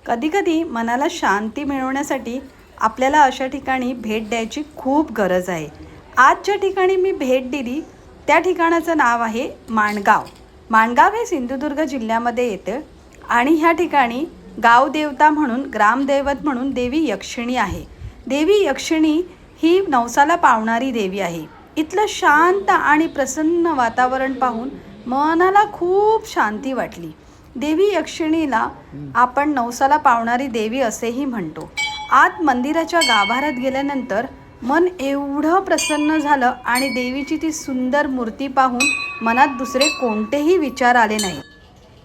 कधीकधी मनाला शांती मिळवण्यासाठी आपल्याला अशा ठिकाणी भेट द्यायची खूप गरज आहे। आज ज्या ठिकाणी मी भेट दिली त्या ठिकाणाचं नाव आहे माणगाव। माणगाव हे सिंधुदुर्ग जिल्ह्यामध्ये येतं आणि ह्या ठिकाणी गावदेवता म्हणून ग्रामदैवत म्हणून देवी यक्षिणी आहे। देवी यक्षिणी ही नवसाला पावणारी देवी आहे। इथलं शांत आणि प्रसन्न वातावरण पाहून मनाला खूप शांती वाटली। देवी यक्षिणीला आपण नवसाला पावणारी देवी असेही म्हणतो। आत मंदिराच्या गाभाऱ्यात गेल्यानंतर मन एवढं प्रसन्न झालं आणि देवीची ती सुंदर मूर्ती पाहून मनात दुसरे कोणतेही विचार आले नाही।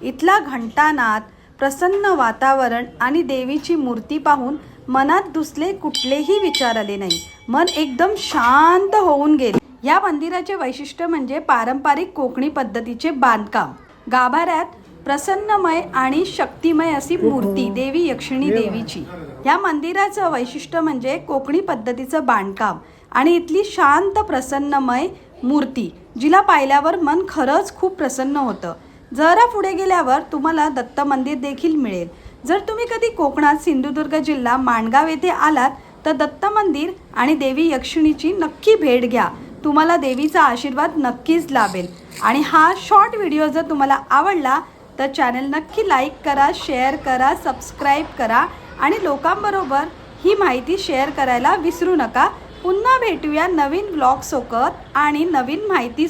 इथला घंटानाद, प्रसन्न वातावरण आणि देवीची मूर्ती पाहून मनात दुसरे कुठलेही विचार आले नाही। मन एकदम शांत होऊन गेले। या मंदिराचे वैशिष्ट्य म्हणजे पारंपरिक कोकणी पद्धतीचे बांधकाम। गाभाऱ्यात प्रसन्नमय आणि शक्तिमय अशी मूर्ती देवी यक्षिणी देवीची। या मंदिराचं वैशिष्ट्य म्हणजे कोकणी पद्धतीचं बांधकाम आणि इथली शांत प्रसन्नमय मूर्ती, जिला पाहिल्यावर मन खरंच खूप प्रसन्न होतं। जरा पुढे गेल्यावर तुम्हाला दत्त मंदिर देखील मिळेल। जर तुम्ही कधी कोकणात सिंधुदुर्ग जिल्हा माणगाव येथे आलात तर दत्त मंदिर आणि देवी यक्षिणीची नक्की भेट घ्या। तुम्हाला देवीचा आशीर्वाद नक्कीच लाभेल। आणि हा शॉर्ट व्हिडिओ जर तुम्हाला आवडला तर चॅनल नक्की लाईक करा, शेअर करा, सबस्क्राईब करा आणि लोकांबरोबर ही माहिती शेअर करायला विसरू नका। पुन्हा भेटूया नवीन व्लॉग सोबत आणि नवीन माहिती